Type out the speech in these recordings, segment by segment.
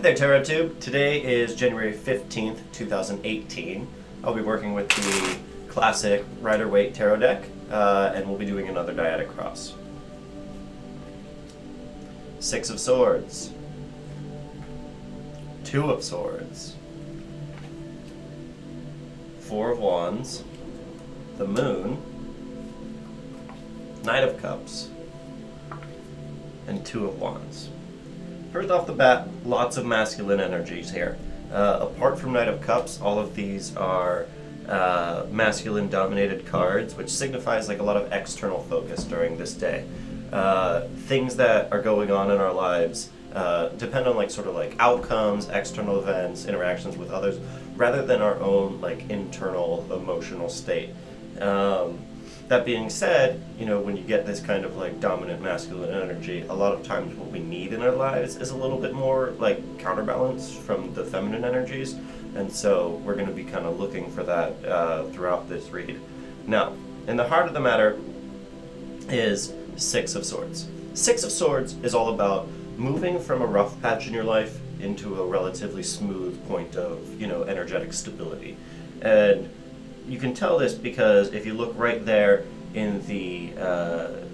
Hi there, Tarot Tube. Today is January 15th, 2018. I'll be working with the classic Rider-Waite tarot deck, and we'll be doing another Dyadic Cross. Six of Swords, Two of Swords, Four of Wands, the Moon, Knight of Cups, and Two of Wands. First off the bat, lots of masculine energies here. Apart from Knight of Cups, all of these are masculine-dominated cards, which signifies like a lot of external focus during this day. Things that are going on in our lives depend on like sort of like outcomes, external events, interactions with others, rather than our own like internal emotional state. That being said, you know, when you get this kind of like dominant masculine energy, a lot of times what we need in our lives is a little bit more like counterbalance from the feminine energies, and so we're going to be kind of looking for that throughout this read. Now, in the heart of the matter is Six of Swords. Six of Swords is all about moving from a rough patch in your life into a relatively smooth point of, you know, energetic stability. And you can tell this because if you look right there in the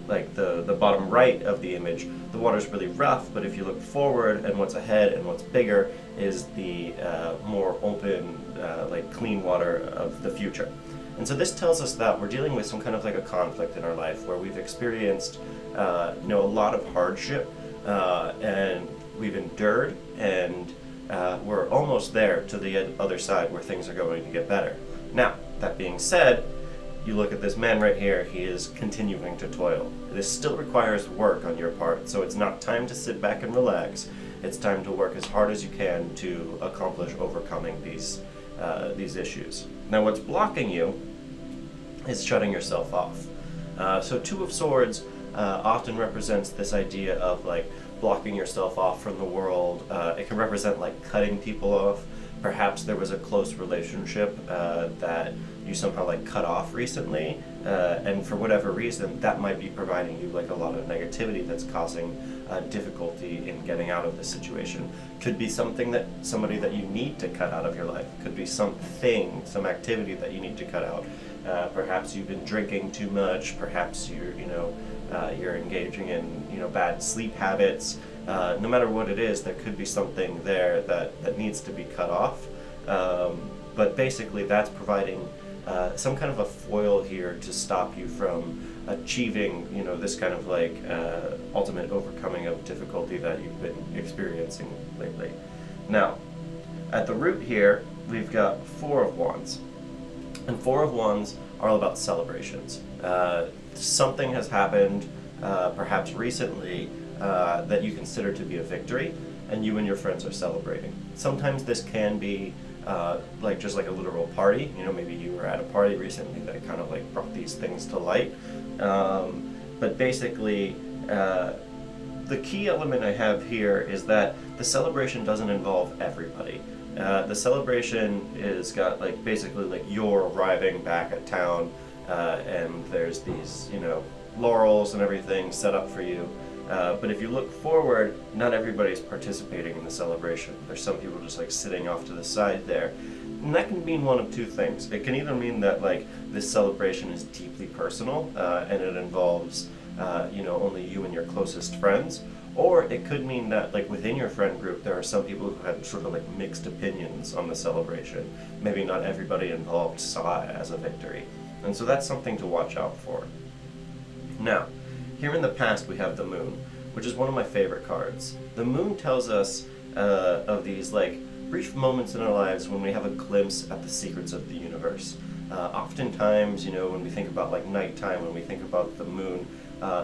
like the bottom right of the image, the water's really rough, but if you look forward and what's ahead and what's bigger is the more open, like clean water of the future. And so this tells us that we're dealing with some kind of like a conflict in our life where we've experienced you know, a lot of hardship and we've endured, and we're almost there to the other side where things are going to get better. Now, that being said, you look at this man right here, he is continuing to toil. This still requires work on your part, so it's not time to sit back and relax. It's time to work as hard as you can to accomplish overcoming these issues. Now, what's blocking you is shutting yourself off. So Two of Swords often represents this idea of like blocking yourself off from the world. It can represent like cutting people off. Perhaps there was a close relationship that you somehow like cut off recently, and for whatever reason that might be providing you like a lot of negativity that's causing difficulty in getting out of this situation. Could be somebody that you need to cut out of your life. Could be some activity that you need to cut out. Perhaps you've been drinking too much. Perhaps you're engaging in, you know, bad sleep habits. No matter what it is, there could be something there that needs to be cut off. But basically that's providing some kind of a foil here to stop you from achieving, you know, this kind of like ultimate overcoming of difficulty that you've been experiencing lately. Now, at the root here, we've got Four of Wands. And Four of Wands are all about celebrations. Something has happened, perhaps recently, that you consider to be a victory, and you and your friends are celebrating. Sometimes this can be like just like a literal party. You know, maybe you were at a party recently that kind of like brought these things to light. But basically, the key element I have here is that the celebration doesn't involve everybody. The celebration is got like basically like you're arriving back at town, and there's these, you know, laurels and everything set up for you. But if you look forward, not everybody's participating in the celebration. There's some people just like sitting off to the side there. And that can mean one of two things. It can either mean that like this celebration is deeply personal, and it involves you know, only you and your closest friends, or it could mean that like within your friend group there are some people who have sort of like mixed opinions on the celebration. Maybe not everybody involved saw it as a victory. And so that's something to watch out for. Now, here in the past we have the Moon, which is one of my favorite cards. The Moon tells us of these like brief moments in our lives when we have a glimpse at the secrets of the universe. Oftentimes, you know, when we think about like nighttime, when we think about the moon,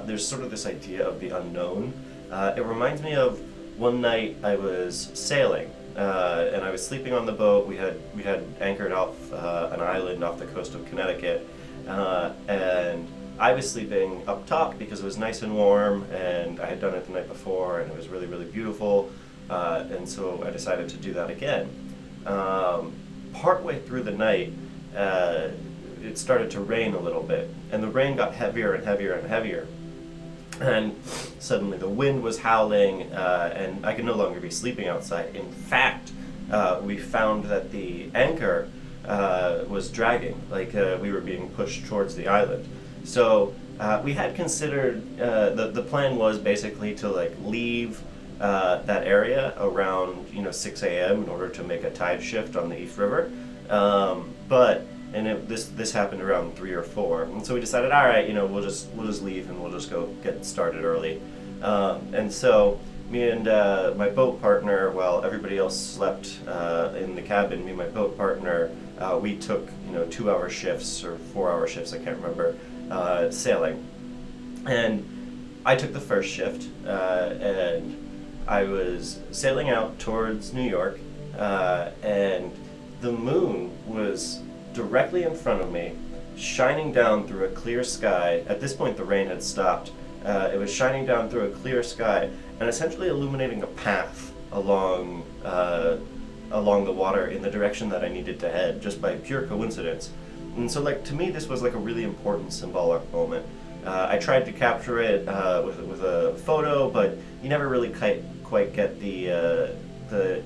there's sort of this idea of the unknown. It reminds me of one night I was sailing, and I was sleeping on the boat. We had anchored off an island off the coast of Connecticut, and I was sleeping up top because it was nice and warm, and I had done it the night before, and it was really, really beautiful, and so I decided to do that again. Partway through the night, it started to rain a little bit, and the rain got heavier and heavier and heavier, And suddenly the wind was howling, and I could no longer be sleeping outside. In fact, we found that the anchor was dragging, like we were being pushed towards the island. So we had considered, the plan was basically to like leave that area around 6 a.m. in order to make a tide shift on the East River. This happened around 3 or 4, and so we decided, all right, we'll just leave and we'll just go get started early. And so me and my boat partner, while everybody else slept in the cabin, me and my boat partner, we took 2-hour shifts or 4-hour shifts, I can't remember, sailing. And I took the first shift, and I was sailing out towards New York, and the moon was directly in front of me, shining down through a clear sky. At this point the rain had stopped. It was shining down through a clear sky and essentially illuminating a path along the water in the direction that I needed to head, just by pure coincidence. And so, like, to me this was like a really important symbolic moment. I tried to capture it with a photo, but you never really quite get the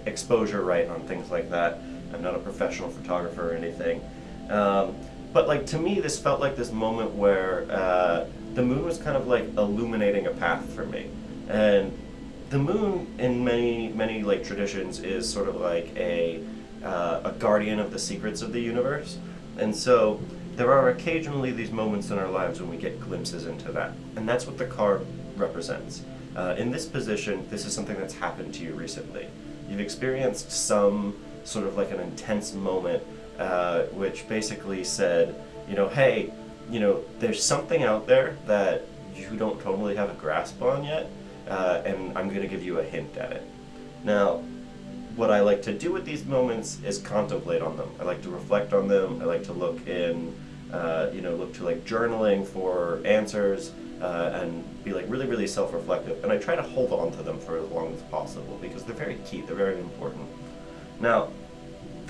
exposure right on things like that. I'm not a professional photographer or anything. But like, to me this felt like this moment where the moon was kind of like illuminating a path for me. And the moon in many like traditions is sort of like a guardian of the secrets of the universe. And so there are occasionally these moments in our lives when we get glimpses into that. And that's what the card represents. In this position, this is something that's happened to you recently. You've experienced some sort of like an intense moment, which basically said, hey, there's something out there that you don't totally have a grasp on yet, and I'm going to give you a hint at it. Now, what I like to do with these moments is contemplate on them. I like to reflect on them. I like to look to like journaling for answers, and be like really self-reflective. And I try to hold on to them for as long as possible because they're very key, they're very important. Now,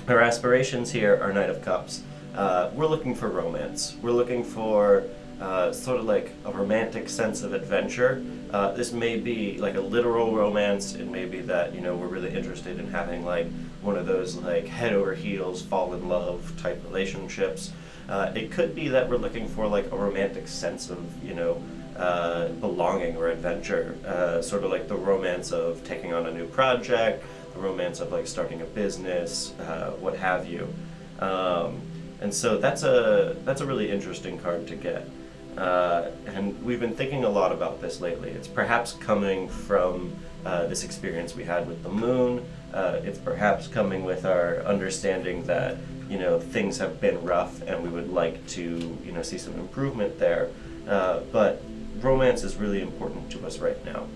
our aspirations here are Knight of Cups. We're looking for romance. We're looking for sort of like a romantic sense of adventure. This may be like a literal romance. It may be that we're really interested in having like one of those like head over heels, fall in love type relationships. It could be that we're looking for like a romantic sense of belonging or adventure, sort of like the romance of taking on a new project, the romance of like starting a business, what have you. And so that's a really interesting card to get. And we've been thinking a lot about this lately. It's perhaps coming from this experience we had with the moon. It's perhaps coming with our understanding that things have been rough and we would like to see some improvement there. But romance is really important to us right now.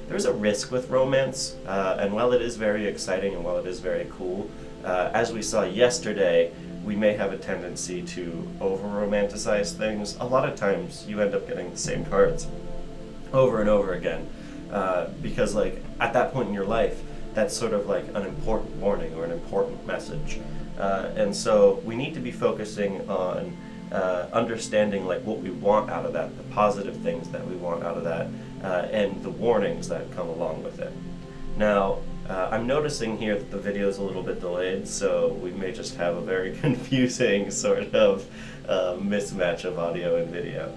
There's a risk with romance, and while it is very exciting and while it is very cool, as we saw yesterday, we may have a tendency to over-romanticize things. A lot of times you end up getting the same cards over and over again, because like at that point in your life, that's sort of like an important warning or an important message. And so we need to be focusing on understanding like what we want out of that, the positive things that we want out of that, and the warnings that come along with it. Now, I'm noticing here that the video is a little bit delayed, so we may just have a very confusing sort of mismatch of audio and video.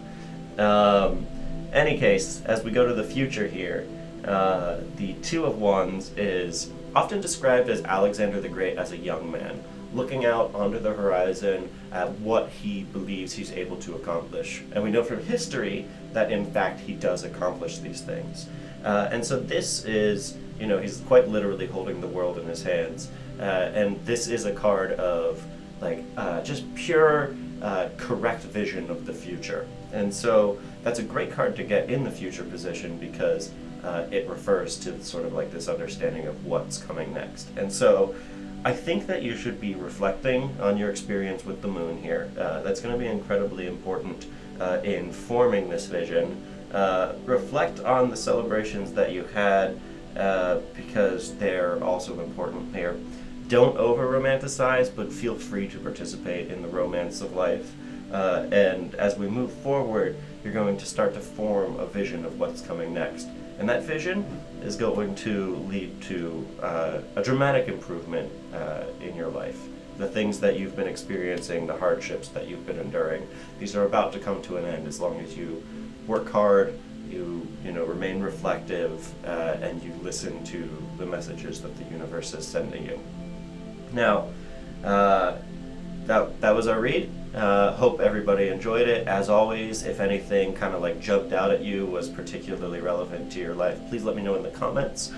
Any case, as we go to the future here, the Two of Wands is often described as Alexander the Great as a young man, looking out onto the horizon at what he believes he's able to accomplish. And we know from history that in fact he does accomplish these things. And so this is, he's quite literally holding the world in his hands. And this is a card of like just pure correct vision of the future. And so that's a great card to get in the future position because it refers to sort of like this understanding of what's coming next. And so I think that you should be reflecting on your experience with the moon here. That's going to be incredibly important in forming this vision. Reflect on the celebrations that you had because they're also important here. Don't over-romanticize, but feel free to participate in the romance of life. And as we move forward, you're going to start to form a vision of what's coming next. And that vision is going to lead to a dramatic improvement in your life. The things that you've been experiencing, the hardships that you've been enduring, these are about to come to an end as long as you work hard, you remain reflective, and you listen to the messages that the universe is sending you. Now, that was our read. Hope everybody enjoyed it. As always, if anything kind of like jumped out at you, was particularly relevant to your life, please let me know in the comments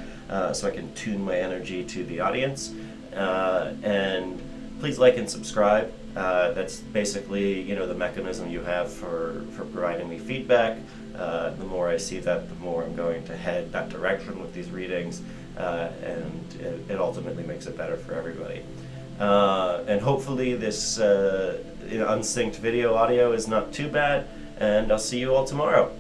so I can tune my energy to the audience. And please like and subscribe. That's basically the mechanism you have for providing me feedback. The more I see that, the more I'm going to head that direction with these readings, and it ultimately makes it better for everybody. And hopefully this unsynced video audio is not too bad, and I'll see you all tomorrow.